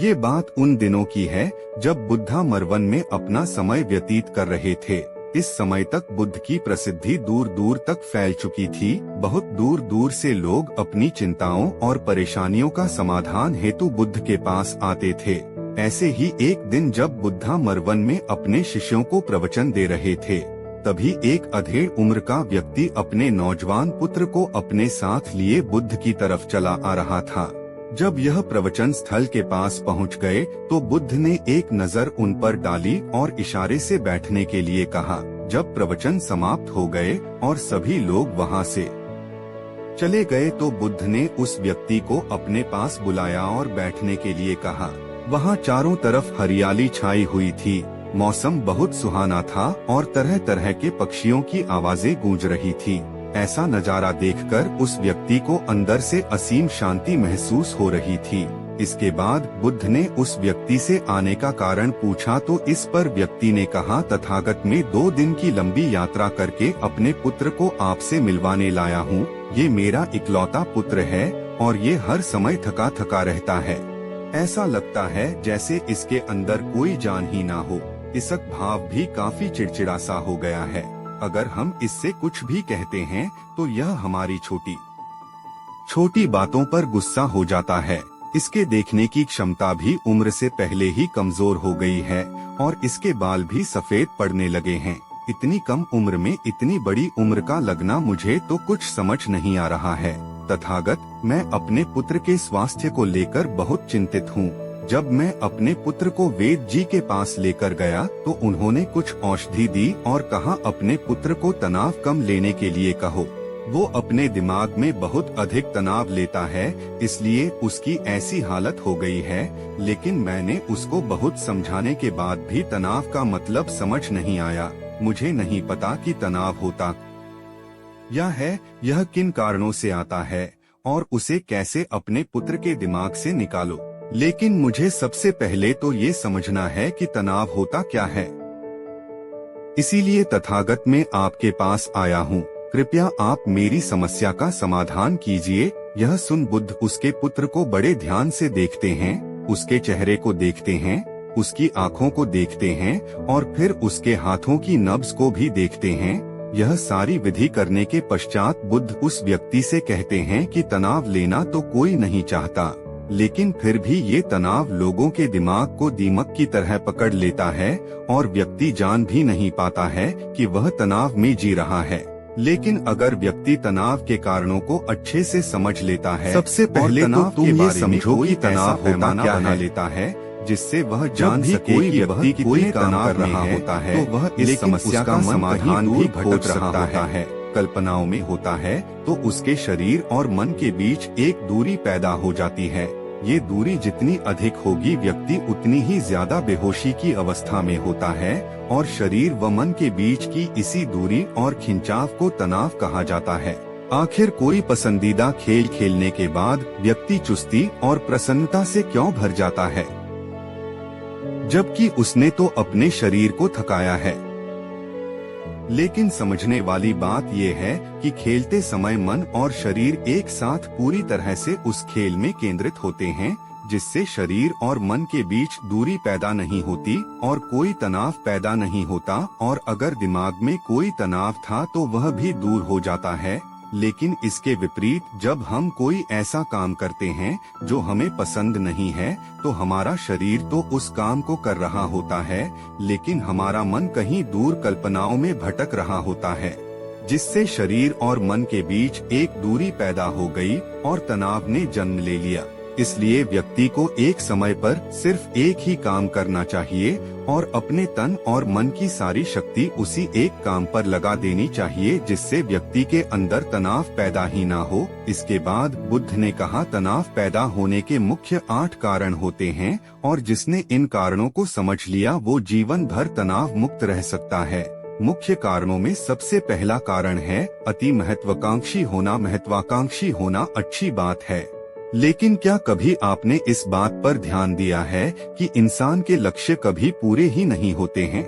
ये बात उन दिनों की है जब बुद्धा मरवन में अपना समय व्यतीत कर रहे थे। इस समय तक बुद्ध की प्रसिद्धि दूर दूर तक फैल चुकी थी। बहुत दूर दूर से लोग अपनी चिंताओं और परेशानियों का समाधान हेतु बुद्ध के पास आते थे। ऐसे ही एक दिन जब बुद्धा मरवन में अपने शिष्यों को प्रवचन दे रहे थे, तभी एक अधेड़ उम्र का व्यक्ति अपने नौजवान पुत्र को अपने साथ लिए बुद्ध की तरफ चला आ रहा था। जब यह प्रवचन स्थल के पास पहुंच गए तो बुद्ध ने एक नजर उन पर डाली और इशारे से बैठने के लिए कहा। जब प्रवचन समाप्त हो गए और सभी लोग वहां से चले गए तो बुद्ध ने उस व्यक्ति को अपने पास बुलाया और बैठने के लिए कहा। वहां चारों तरफ हरियाली छाई हुई थी, मौसम बहुत सुहाना था और तरह तरह के पक्षियों की आवाजें गूंज रही थी। ऐसा नजारा देखकर उस व्यक्ति को अंदर से असीम शांति महसूस हो रही थी। इसके बाद बुद्ध ने उस व्यक्ति से आने का कारण पूछा तो इस पर व्यक्ति ने कहा, तथागत में 2 दिन की लंबी यात्रा करके अपने पुत्र को आपसे मिलवाने लाया हूँ। ये मेरा इकलौता पुत्र है और ये हर समय थका थका रहता है। ऐसा लगता है जैसे इसके अंदर कोई जान ही ना हो। इसक भाव भी काफी चिड़चिड़ा सा हो गया है। अगर हम इससे कुछ भी कहते हैं तो यह हमारी छोटी छोटी बातों पर गुस्सा हो जाता है। इसके देखने की क्षमता भी उम्र से पहले ही कमजोर हो गई है और इसके बाल भी सफेद पड़ने लगे हैं। इतनी कम उम्र में इतनी बड़ी उम्र का लगना मुझे तो कुछ समझ नहीं आ रहा है। तथागत, मैं अपने पुत्र के स्वास्थ्य को लेकर बहुत चिंतित हूँ। जब मैं अपने पुत्र को वेद जी के पास लेकर गया तो उन्होंने कुछ औषधि दी और कहा अपने पुत्र को तनाव कम लेने के लिए कहो। वो अपने दिमाग में बहुत अधिक तनाव लेता है, इसलिए उसकी ऐसी हालत हो गई है। लेकिन मैंने उसको बहुत समझाने के बाद भी तनाव का मतलब समझ नहीं आया। मुझे नहीं पता कि तनाव होता यह किन कारणों से आता है और उसे कैसे अपने पुत्र के दिमाग से निकालो। लेकिन मुझे सबसे पहले तो ये समझना है कि तनाव होता क्या है। इसीलिए तथागत मैं आपके पास आया हूँ। कृपया आप मेरी समस्या का समाधान कीजिए। यह सुन बुद्ध उसके पुत्र को बड़े ध्यान से देखते हैं, उसके चेहरे को देखते हैं, उसकी आँखों को देखते हैं और फिर उसके हाथों की नब्ज को भी देखते हैं। यह सारी विधि करने के पश्चात बुद्ध उस व्यक्ति से कहते हैं कि तनाव लेना तो कोई नहीं चाहता, लेकिन फिर भी ये तनाव लोगों के दिमाग को दीमक की तरह पकड़ लेता है और व्यक्ति जान भी नहीं पाता है कि वह तनाव में जी रहा है। लेकिन अगर व्यक्ति तनाव के कारणों को अच्छे से समझ लेता है, सबसे पहले तो तुम ये समझो कि तनाव होता क्या बना लेता है, जिससे वह जान सके कि व्यक्ति कोई तनाव कर रहा होता है, तो वह इस समस्या का समाधान भी भटक सकता है। कल्पनाओं में होता है तो उसके शरीर और मन के बीच एक दूरी पैदा हो जाती है। ये दूरी जितनी अधिक होगी व्यक्ति उतनी ही ज्यादा बेहोशी की अवस्था में होता है और शरीर व मन के बीच की इसी दूरी और खिंचाव को तनाव कहा जाता है। आखिर कोई पसंदीदा खेल खेलने के बाद व्यक्ति चुस्ती और प्रसन्नता से क्यों भर जाता है, जबकि उसने तो अपने शरीर को थकाया है। लेकिन समझने वाली बात यह है कि खेलते समय मन और शरीर एक साथ पूरी तरह से उस खेल में केंद्रित होते हैं, जिससे शरीर और मन के बीच दूरी पैदा नहीं होती और कोई तनाव पैदा नहीं होता। और अगर दिमाग में कोई तनाव था तो वह भी दूर हो जाता है। लेकिन इसके विपरीत जब हम कोई ऐसा काम करते हैं जो हमें पसंद नहीं है तो हमारा शरीर तो उस काम को कर रहा होता है, लेकिन हमारा मन कहीं दूर कल्पनाओं में भटक रहा होता है, जिससे शरीर और मन के बीच एक दूरी पैदा हो गई और तनाव ने जन्म ले लिया। इसलिए व्यक्ति को एक समय पर सिर्फ एक ही काम करना चाहिए और अपने तन और मन की सारी शक्ति उसी एक काम पर लगा देनी चाहिए, जिससे व्यक्ति के अंदर तनाव पैदा ही ना हो। इसके बाद बुद्ध ने कहा, तनाव पैदा होने के मुख्य 8 कारण होते हैं और जिसने इन कारणों को समझ लिया वो जीवन भर तनाव मुक्त रह सकता है। मुख्य कारणों में सबसे पहला कारण है अति महत्वाकांक्षी होना। महत्वाकांक्षी होना अच्छी बात है, लेकिन क्या कभी आपने इस बात पर ध्यान दिया है कि इंसान के लक्ष्य कभी पूरे ही नहीं होते हैं?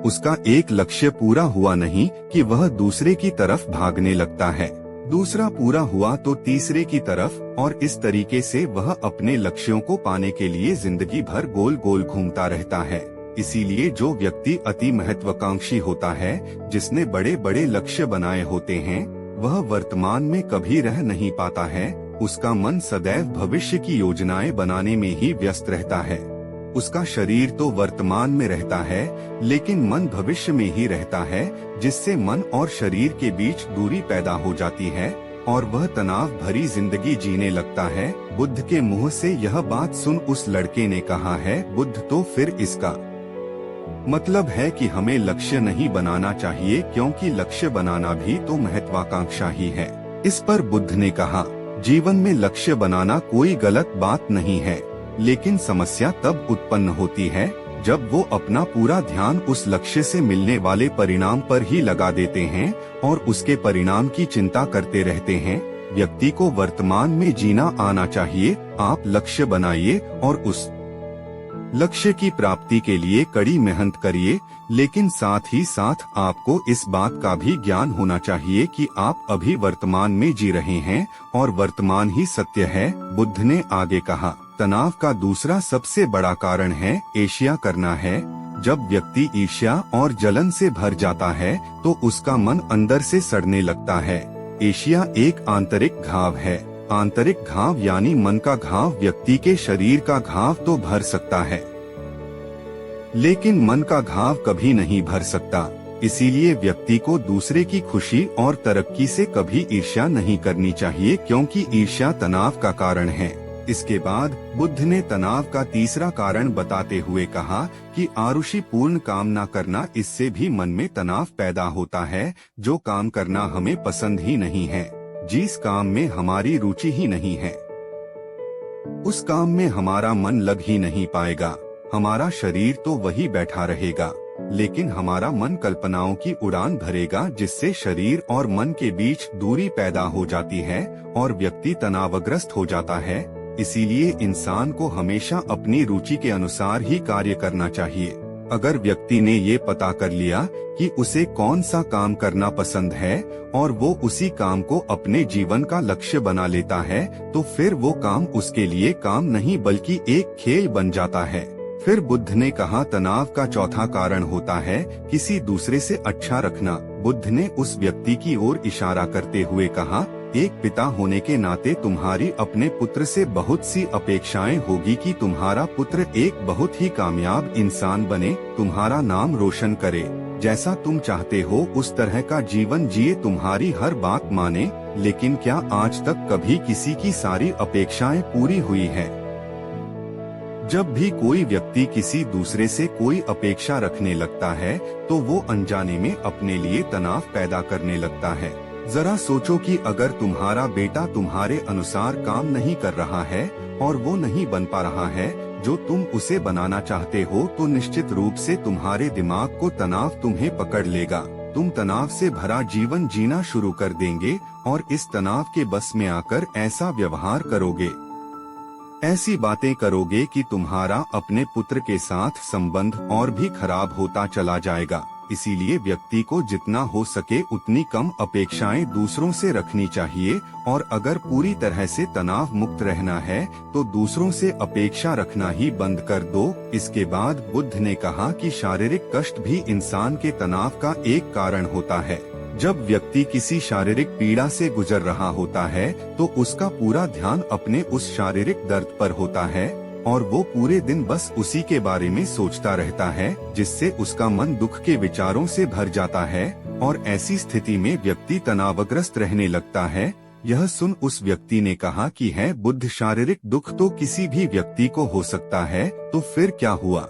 उसका एक लक्ष्य पूरा हुआ नहीं कि वह दूसरे की तरफ भागने लगता है। दूसरा पूरा हुआ तो तीसरे की तरफ, और इस तरीके से वह अपने लक्ष्यों को पाने के लिए जिंदगी भर गोल गोल घूमता रहता है। इसीलिए जो व्यक्ति अति महत्वाकांक्षी होता है, जिसने बड़े बड़े लक्ष्य बनाए होते हैं, वह वर्तमान में कभी रह नहीं पाता है। उसका मन सदैव भविष्य की योजनाएं बनाने में ही व्यस्त रहता है। उसका शरीर तो वर्तमान में रहता है, लेकिन मन भविष्य में ही रहता है, जिससे मन और शरीर के बीच दूरी पैदा हो जाती है और वह तनाव भरी जिंदगी जीने लगता है। बुद्ध के मुंह से यह बात सुन उस लड़के ने कहा है, बुद्ध तो फिर इसका मतलब है कि हमें लक्ष्य नहीं बनाना चाहिए, क्योंकि लक्ष्य बनाना भी तो महत्वाकांक्षा ही है। इस पर बुद्ध ने कहा, जीवन में लक्ष्य बनाना कोई गलत बात नहीं है, लेकिन समस्या तब उत्पन्न होती है जब वो अपना पूरा ध्यान उस लक्ष्य से मिलने वाले परिणाम पर ही लगा देते हैं और उसके परिणाम की चिंता करते रहते हैं। व्यक्ति को वर्तमान में जीना आना चाहिए। आप लक्ष्य बनाइए और उस लक्ष्य की प्राप्ति के लिए कड़ी मेहनत करिए, लेकिन साथ ही साथ आपको इस बात का भी ज्ञान होना चाहिए कि आप अभी वर्तमान में जी रहे हैं और वर्तमान ही सत्य है। बुद्ध ने आगे कहा, तनाव का दूसरा सबसे बड़ा कारण है ईर्ष्या करना है। जब व्यक्ति ईर्ष्या और जलन से भर जाता है तो उसका मन अंदर से सड़ने लगता है। ईर्ष्या एक आंतरिक घाव है। आंतरिक घाव यानी मन का घाव व्यक्ति के शरीर का घाव तो भर सकता है, लेकिन मन का घाव कभी नहीं भर सकता। इसीलिए व्यक्ति को दूसरे की खुशी और तरक्की से कभी ईर्ष्या नहीं करनी चाहिए, क्योंकि ईर्ष्या तनाव का कारण है। इसके बाद बुद्ध ने तनाव का तीसरा कारण बताते हुए कहा कि आरुषि पूर्ण काम न करना, इससे भी मन में तनाव पैदा होता है। जो काम करना हमें पसंद ही नहीं है, जिस काम में हमारी रुचि ही नहीं है, उस काम में हमारा मन लग ही नहीं पाएगा। हमारा शरीर तो वही बैठा रहेगा, लेकिन हमारा मन कल्पनाओं की उड़ान भरेगा, जिससे शरीर और मन के बीच दूरी पैदा हो जाती है और व्यक्ति तनावग्रस्त हो जाता है। इसीलिए इंसान को हमेशा अपनी रुचि के अनुसार ही कार्य करना चाहिए। अगर व्यक्ति ने ये पता कर लिया कि उसे कौन सा काम करना पसंद है और वो उसी काम को अपने जीवन का लक्ष्य बना लेता है, तो फिर वो काम उसके लिए काम नहीं बल्कि एक खेल बन जाता है। फिर बुद्ध ने कहा, तनाव का चौथा कारण होता है किसी दूसरे से अच्छा रखना। बुद्ध ने उस व्यक्ति की ओर इशारा करते हुए कहा, एक पिता होने के नाते तुम्हारी अपने पुत्र से बहुत सी अपेक्षाएं होगी कि तुम्हारा पुत्र एक बहुत ही कामयाब इंसान बने, तुम्हारा नाम रोशन करे, जैसा तुम चाहते हो उस तरह का जीवन जिए, तुम्हारी हर बात माने। लेकिन क्या आज तक कभी किसी की सारी अपेक्षाएं पूरी हुई है? जब भी कोई व्यक्ति किसी दूसरे से कोई अपेक्षा रखने लगता है तो वो अनजाने में अपने लिए तनाव पैदा करने लगता है। जरा सोचो कि अगर तुम्हारा बेटा तुम्हारे अनुसार काम नहीं कर रहा है और वो नहीं बन पा रहा है जो तुम उसे बनाना चाहते हो, तो निश्चित रूप से तुम्हारे दिमाग को तनाव तुम्हें पकड़ लेगा। तुम तनाव से भरा जीवन जीना शुरू कर देंगे और इस तनाव के बस में आकर ऐसा व्यवहार करोगे, ऐसी बातें करोगे कि तुम्हारा अपने पुत्र के साथ संबंध और भी खराब होता चला जाएगा। इसीलिए व्यक्ति को जितना हो सके उतनी कम अपेक्षाएं दूसरों से रखनी चाहिए, और अगर पूरी तरह से तनाव मुक्त रहना है तो दूसरों से अपेक्षा रखना ही बंद कर दो। इसके बाद बुद्ध ने कहा कि शारीरिक कष्ट भी इंसान के तनाव का एक कारण होता है। जब व्यक्ति किसी शारीरिक पीड़ा से गुजर रहा होता है तो उसका पूरा ध्यान अपने उस शारीरिक दर्द पर होता है और वो पूरे दिन बस उसी के बारे में सोचता रहता है, जिससे उसका मन दुख के विचारों से भर जाता है और ऐसी स्थिति में व्यक्ति तनावग्रस्त रहने लगता है। यह सुन उस व्यक्ति ने कहा कि है बुद्ध, शारीरिक दुख तो किसी भी व्यक्ति को हो सकता है, तो फिर क्या हुआ?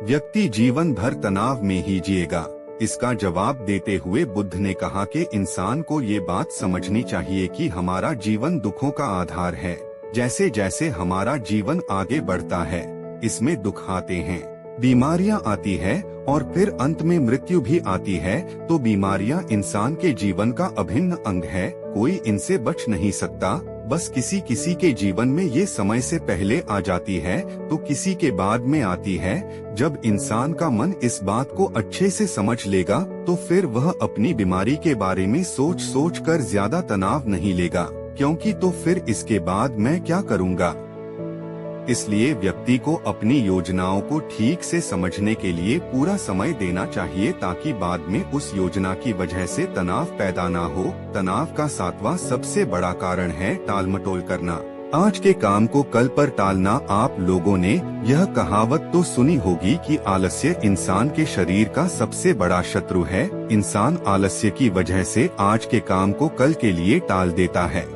व्यक्ति जीवन भर तनाव में ही जिएगा। इसका जवाब देते हुए बुद्ध ने कहा कि इंसान को ये बात समझनी चाहिए कि हमारा जीवन दुखों का आधार है। जैसे जैसे हमारा जीवन आगे बढ़ता है, इसमें दुख आते हैं, बीमारियां आती है और फिर अंत में मृत्यु भी आती है। तो बीमारियां इंसान के जीवन का अभिन्न अंग है, कोई इनसे बच नहीं सकता। बस किसी किसी के जीवन में ये समय से पहले आ जाती है तो किसी के बाद में आती है। जब इंसान का मन इस बात को अच्छे से समझ लेगा तो फिर वह अपनी बीमारी के बारे में सोच सोच कर ज्यादा तनाव नहीं लेगा, क्योंकि तो फिर इसके बाद मैं क्या करूँगा। इसलिए व्यक्ति को अपनी योजनाओं को ठीक से समझने के लिए पूरा समय देना चाहिए, ताकि बाद में उस योजना की वजह से तनाव पैदा ना हो। तनाव का 7वां सबसे बड़ा कारण है टालमटोल करना। आज के काम को कल पर टालना। आप लोगों ने यह कहावत तो सुनी होगी कि आलस्य इंसान के शरीर का सबसे बड़ा शत्रु है। इंसान आलस्य की वजह से आज के काम को कल के लिए टाल देता है।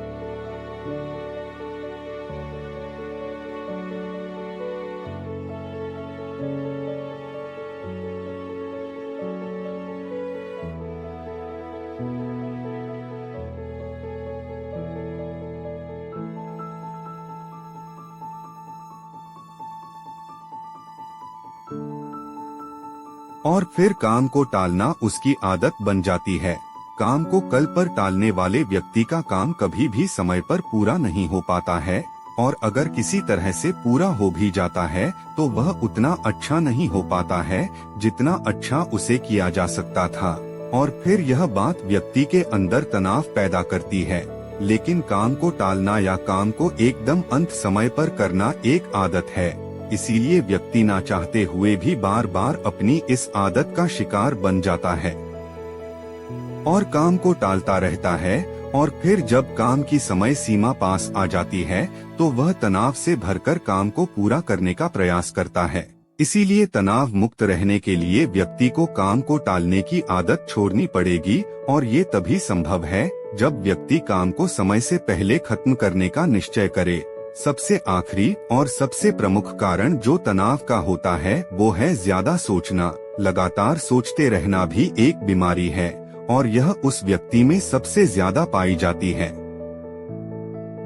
और फिर काम को टालना उसकी आदत बन जाती है। काम को कल पर टालने वाले व्यक्ति का काम कभी भी समय पर पूरा नहीं हो पाता है, और अगर किसी तरह से पूरा हो भी जाता है तो वह उतना अच्छा नहीं हो पाता है जितना अच्छा उसे किया जा सकता था, और फिर यह बात व्यक्ति के अंदर तनाव पैदा करती है। लेकिन काम को टालना या काम को एकदम अंत समय पर करना एक आदत है, इसीलिए व्यक्ति ना चाहते हुए भी बार बार अपनी इस आदत का शिकार बन जाता है और काम को टालता रहता है। और फिर जब काम की समय सीमा पास आ जाती है तो वह तनाव से भरकर काम को पूरा करने का प्रयास करता है। इसीलिए तनाव मुक्त रहने के लिए व्यक्ति को काम को टालने की आदत छोड़नी पड़ेगी, और ये तभी संभव है जब व्यक्ति काम को समय से पहले खत्म करने का निश्चय करे। सबसे आखिरी और सबसे प्रमुख कारण जो तनाव का होता है वो है ज्यादा सोचना। लगातार सोचते रहना भी एक बीमारी है, और यह उस व्यक्ति में सबसे ज्यादा पाई जाती है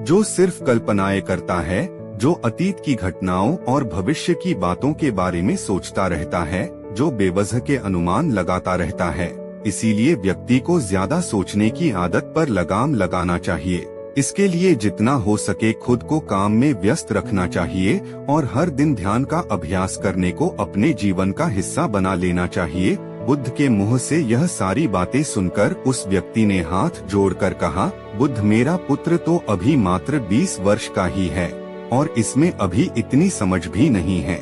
जो सिर्फ कल्पनाएं करता है, जो अतीत की घटनाओं और भविष्य की बातों के बारे में सोचता रहता है, जो बेवजह के अनुमान लगाता रहता है। इसीलिए व्यक्ति को ज्यादा सोचने की आदत पर लगाम लगाना चाहिए। इसके लिए जितना हो सके खुद को काम में व्यस्त रखना चाहिए, और हर दिन ध्यान का अभ्यास करने को अपने जीवन का हिस्सा बना लेना चाहिए। बुद्ध के मुंह से यह सारी बातें सुनकर उस व्यक्ति ने हाथ जोड़कर कहा, बुद्ध मेरा पुत्र तो अभी मात्र 20 वर्ष का ही है, और इसमें अभी इतनी समझ भी नहीं है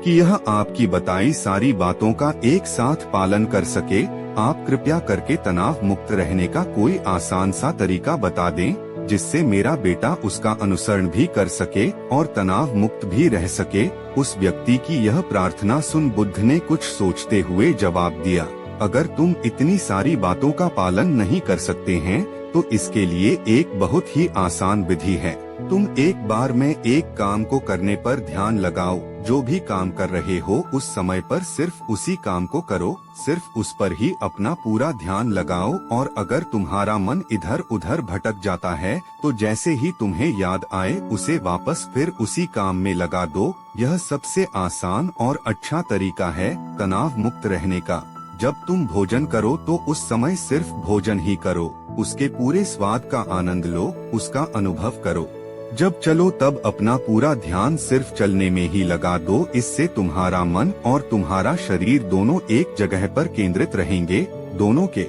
कि यह आपकी बताई सारी बातों का एक साथ पालन कर सके। आप कृपया करके तनाव मुक्त रहने का कोई आसान सा तरीका बता दें, जिससे मेरा बेटा उसका अनुसरण भी कर सके और तनाव मुक्त भी रह सके। उस व्यक्ति की यह प्रार्थना सुन बुद्ध ने कुछ सोचते हुए जवाब दिया, अगर तुम इतनी सारी बातों का पालन नहीं कर सकते हैं तो इसके लिए एक बहुत ही आसान विधि है। तुम एक बार में एक काम को करने पर ध्यान लगाओ। जो भी काम कर रहे हो उस समय पर सिर्फ उसी काम को करो, सिर्फ उस पर ही अपना पूरा ध्यान लगाओ। और अगर तुम्हारा मन इधर उधर भटक जाता है तो जैसे ही तुम्हें याद आए उसे वापस फिर उसी काम में लगा दो। यह सबसे आसान और अच्छा तरीका है तनाव मुक्त रहने का। जब तुम भोजन करो तो उस समय सिर्फ भोजन ही करो, उसके पूरे स्वाद का आनंद लो, उसका अनुभव करो। जब चलो तब अपना पूरा ध्यान सिर्फ चलने में ही लगा दो। इससे तुम्हारा मन और तुम्हारा शरीर दोनों एक जगह पर केंद्रित रहेंगे, दोनों के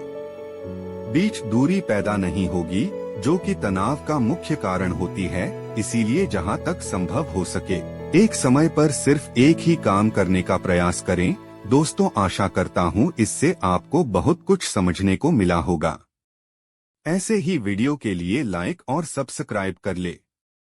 बीच दूरी पैदा नहीं होगी, जो कि तनाव का मुख्य कारण होती है। इसीलिए जहाँ तक संभव हो सके एक समय पर सिर्फ एक ही काम करने का प्रयास करें। दोस्तों, आशा करता हूँ इससे आपको बहुत कुछ समझने को मिला होगा। ऐसे ही वीडियो के लिए लाइक और सब्सक्राइब कर ले।